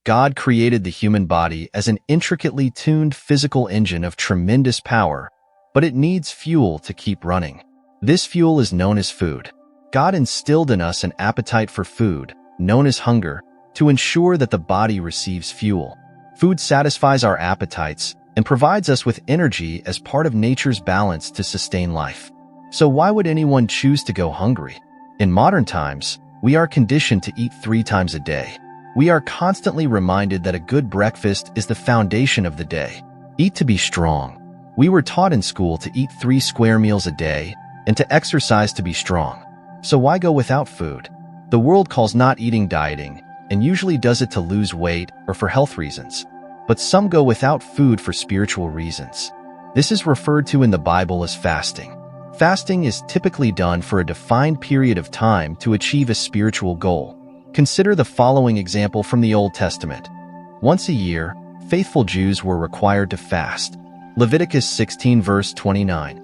God created the human body as an intricately tuned physical engine of tremendous power, but it needs fuel to keep running. This fuel is known as food. God instilled in us an appetite for food, known as hunger, to ensure that the body receives fuel. Food satisfies our appetites and provides us with energy as part of nature's balance to sustain life. So why would anyone choose to go hungry? In modern times, we are conditioned to eat 3 times a day. We are constantly reminded that a good breakfast is the foundation of the day. Eat to be strong. We were taught in school to eat 3 square meals a day and to exercise to be strong. So why go without food? The world calls not eating dieting and usually does it to lose weight or for health reasons. But some go without food for spiritual reasons. This is referred to in the Bible as fasting. Fasting is typically done for a defined period of time to achieve a spiritual goal. Consider the following example from the Old Testament. Once a year, faithful Jews were required to fast. Leviticus 16 verse 29.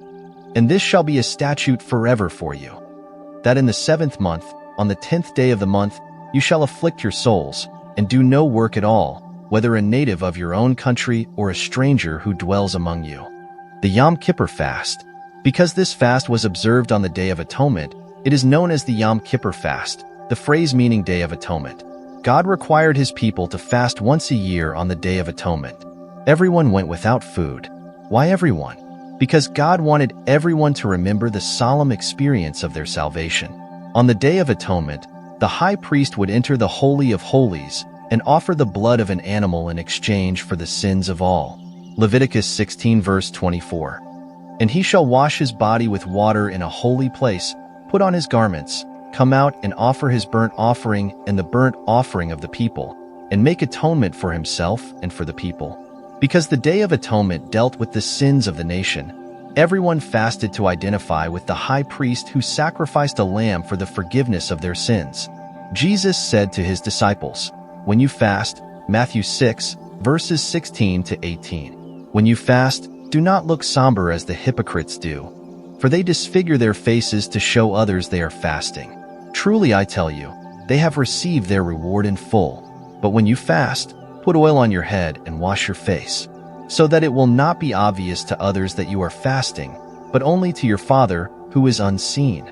And this shall be a statute forever for you, that in the 7th month, on the 10th day of the month, you shall afflict your souls, and do no work at all, whether a native of your own country or a stranger who dwells among you. The Yom Kippur fast. Because this fast was observed on the Day of Atonement, it is known as the Yom Kippur fast, the phrase meaning Day of Atonement. God required his people to fast once a year on the Day of Atonement. Everyone went without food. Why everyone? Because God wanted everyone to remember the solemn experience of their salvation. On the Day of Atonement, the high priest would enter the Holy of Holies and offer the blood of an animal in exchange for the sins of all. Leviticus 16 verse 24. And he shall wash his body with water in a holy place, put on his garments, come out and offer his burnt offering and the burnt offering of the people, and make atonement for himself and for the people. Because the Day of Atonement dealt with the sins of the nation, everyone fasted to identify with the high priest who sacrificed a lamb for the forgiveness of their sins. Jesus said to his disciples, "When you fast," Matthew 6, verses 16 to 18. "When you fast, do not look somber as the hypocrites do, for they disfigure their faces to show others they are fasting. Truly I tell you, they have received their reward in full. But when you fast, put oil on your head and wash your face, so that it will not be obvious to others that you are fasting, but only to your Father who is unseen.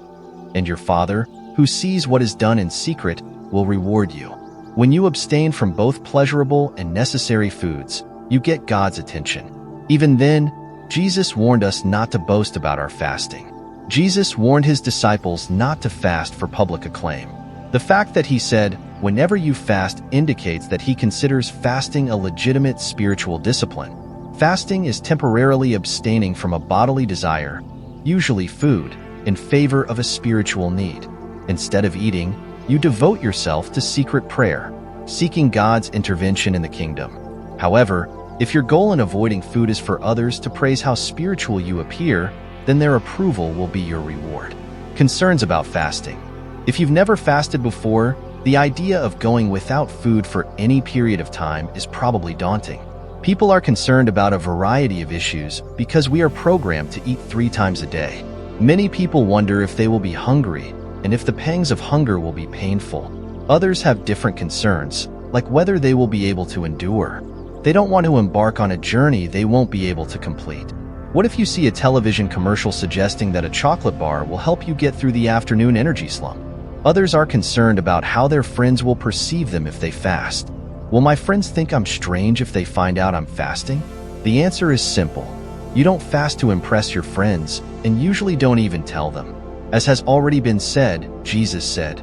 And your Father, who sees what is done in secret, will reward you." When you abstain from both pleasurable and necessary foods, you get God's attention. Even then, Jesus warned us not to boast about our fasting. Jesus warned his disciples not to fast for public acclaim. The fact that he said, "Whenever you fast," indicates that he considers fasting a legitimate spiritual discipline. Fasting is temporarily abstaining from a bodily desire, usually food, in favor of a spiritual need. Instead of eating, you devote yourself to secret prayer, seeking God's intervention in the kingdom. However, if your goal in avoiding food is for others to praise how spiritual you appear, then their approval will be your reward. Concerns about fasting. If you've never fasted before, the idea of going without food for any period of time is probably daunting. People are concerned about a variety of issues because we are programmed to eat 3 times a day. Many people wonder if they will be hungry and if the pangs of hunger will be painful. Others have different concerns, like whether they will be able to endure. They don't want to embark on a journey they won't be able to complete. What if you see a television commercial suggesting that a chocolate bar will help you get through the afternoon energy slump? Others are concerned about how their friends will perceive them if they fast. Will my friends think I'm strange if they find out I'm fasting? The answer is simple. You don't fast to impress your friends, and usually don't even tell them. As has already been said, Jesus said,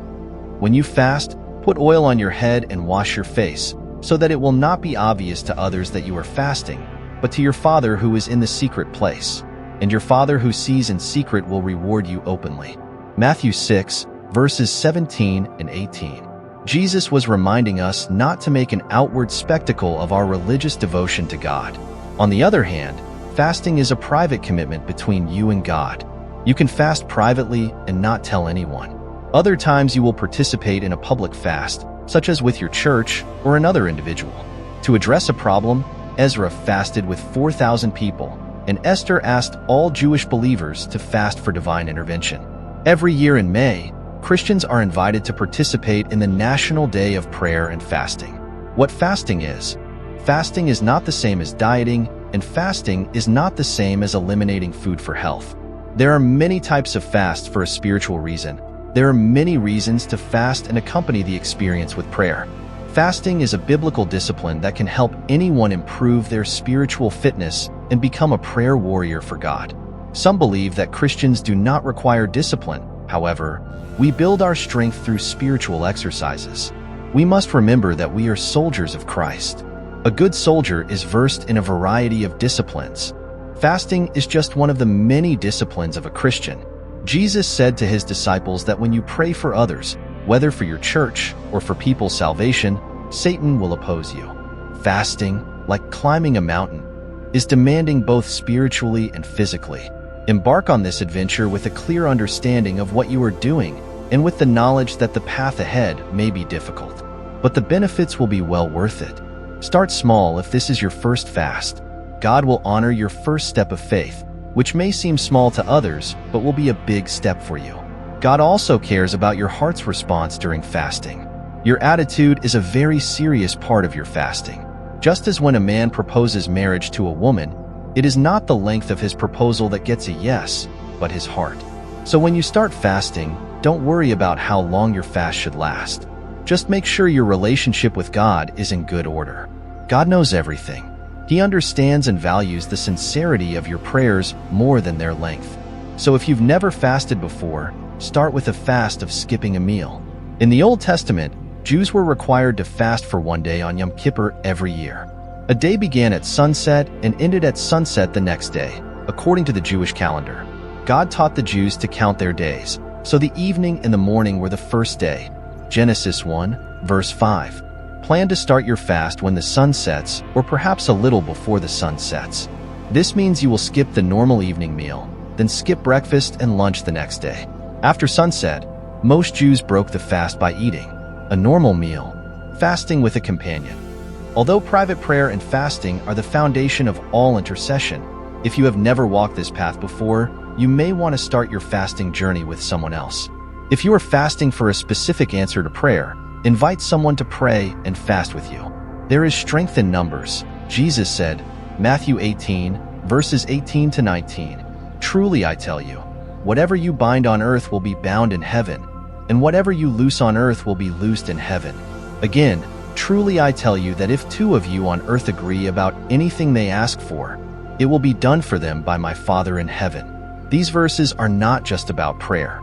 "When you fast, put oil on your head and wash your face, so that it will not be obvious to others that you are fasting, but to your Father who is in the secret place. And your Father who sees in secret will reward you openly." Matthew 6, verses 17 and 18. Jesus was reminding us not to make an outward spectacle of our religious devotion to God. On the other hand, fasting is a private commitment between you and God. You can fast privately and not tell anyone. Other times you will participate in a public fast, such as with your church or another individual. To address a problem, Ezra fasted with 4,000 people, and Esther asked all Jewish believers to fast for divine intervention. Every year in May, Christians are invited to participate in the National Day of Prayer and Fasting. What fasting is. Fasting is not the same as dieting, and fasting is not the same as eliminating food for health. There are many types of fast for a spiritual reason. There are many reasons to fast and accompany the experience with prayer. Fasting is a biblical discipline that can help anyone improve their spiritual fitness and become a prayer warrior for God. Some believe that Christians do not require discipline. However, we build our strength through spiritual exercises. We must remember that we are soldiers of Christ. A good soldier is versed in a variety of disciplines. Fasting is just one of the many disciplines of a Christian. Jesus said to his disciples that when you pray for others, whether for your church or for people's salvation, Satan will oppose you. Fasting, like climbing a mountain, is demanding both spiritually and physically. Embark on this adventure with a clear understanding of what you are doing and with the knowledge that the path ahead may be difficult, but the benefits will be well worth it. Start small if this is your first fast. God will honor your first step of faith, which may seem small to others, but will be a big step for you. God also cares about your heart's response during fasting. Your attitude is a very serious part of your fasting. Just as when a man proposes marriage to a woman, it is not the length of his proposal that gets a yes, but his heart. So when you start fasting, don't worry about how long your fast should last. Just make sure your relationship with God is in good order. God knows everything. He understands and values the sincerity of your prayers more than their length. So if you've never fasted before, start with a fast of skipping a meal. In the Old Testament, Jews were required to fast for one day on Yom Kippur every year. A day began at sunset and ended at sunset the next day, according to the Jewish calendar. God taught the Jews to count their days, so the evening and the morning were the first day. Genesis 1, verse 5. Plan to start your fast when the sun sets, or perhaps a little before the sun sets. This means you will skip the normal evening meal, then skip breakfast and lunch the next day. After sunset, most Jews broke the fast by eating a normal meal, fasting with a companion. Although private prayer and fasting are the foundation of all intercession, if you have never walked this path before, you may want to start your fasting journey with someone else. If you are fasting for a specific answer to prayer, invite someone to pray and fast with you. There is strength in numbers. Jesus said, Matthew 18, verses 18 to 19, "Truly I tell you, whatever you bind on earth will be bound in heaven, and whatever you loose on earth will be loosed in heaven. Again, truly I tell you that if two of you on earth agree about anything they ask for, it will be done for them by my Father in heaven." These verses are not just about prayer.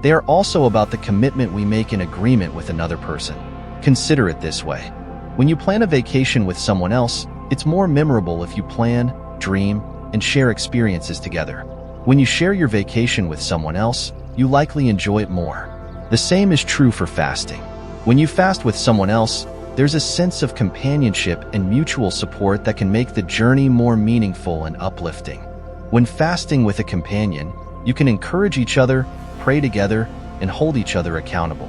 They are also about the commitment we make in agreement with another person. Consider it this way. When you plan a vacation with someone else, it's more memorable if you plan, dream, and share experiences together. When you share your vacation with someone else, you likely enjoy it more. The same is true for fasting. When you fast with someone else, there's a sense of companionship and mutual support that can make the journey more meaningful and uplifting. When fasting with a companion, you can encourage each other, pray together, and hold each other accountable.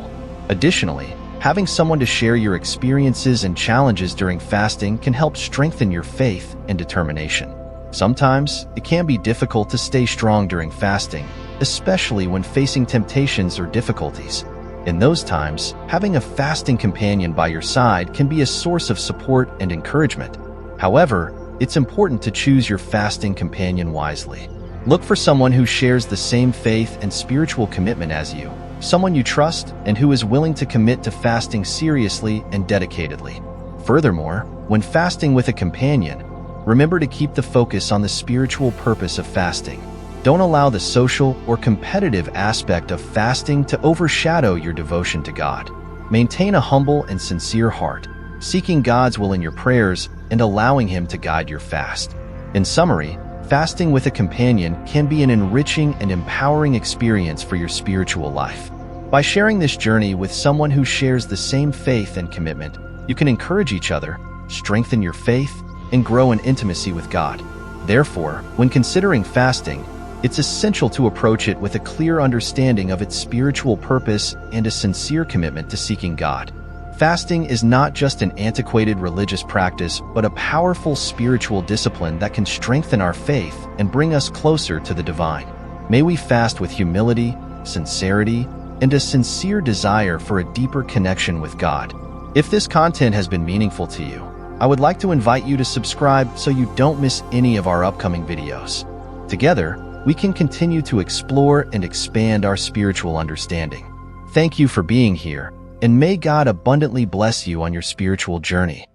Additionally, having someone to share your experiences and challenges during fasting can help strengthen your faith and determination. Sometimes, it can be difficult to stay strong during fasting, especially when facing temptations or difficulties. In those times, having a fasting companion by your side can be a source of support and encouragement. However, it's important to choose your fasting companion wisely. Look for someone who shares the same faith and spiritual commitment as you, someone you trust and who is willing to commit to fasting seriously and dedicatedly. Furthermore, when fasting with a companion, remember to keep the focus on the spiritual purpose of fasting. Don't allow the social or competitive aspect of fasting to overshadow your devotion to God. Maintain a humble and sincere heart, seeking God's will in your prayers and allowing Him to guide your fast. In summary, fasting with a companion can be an enriching and empowering experience for your spiritual life. By sharing this journey with someone who shares the same faith and commitment, you can encourage each other, strengthen your faith, and grow in intimacy with God. Therefore, when considering fasting, it's essential to approach it with a clear understanding of its spiritual purpose and a sincere commitment to seeking God. Fasting is not just an antiquated religious practice, but a powerful spiritual discipline that can strengthen our faith and bring us closer to the divine. May we fast with humility, sincerity, and a sincere desire for a deeper connection with God. If this content has been meaningful to you, I would like to invite you to subscribe so you don't miss any of our upcoming videos. Together, we can continue to explore and expand our spiritual understanding. Thank you for being here, and may God abundantly bless you on your spiritual journey.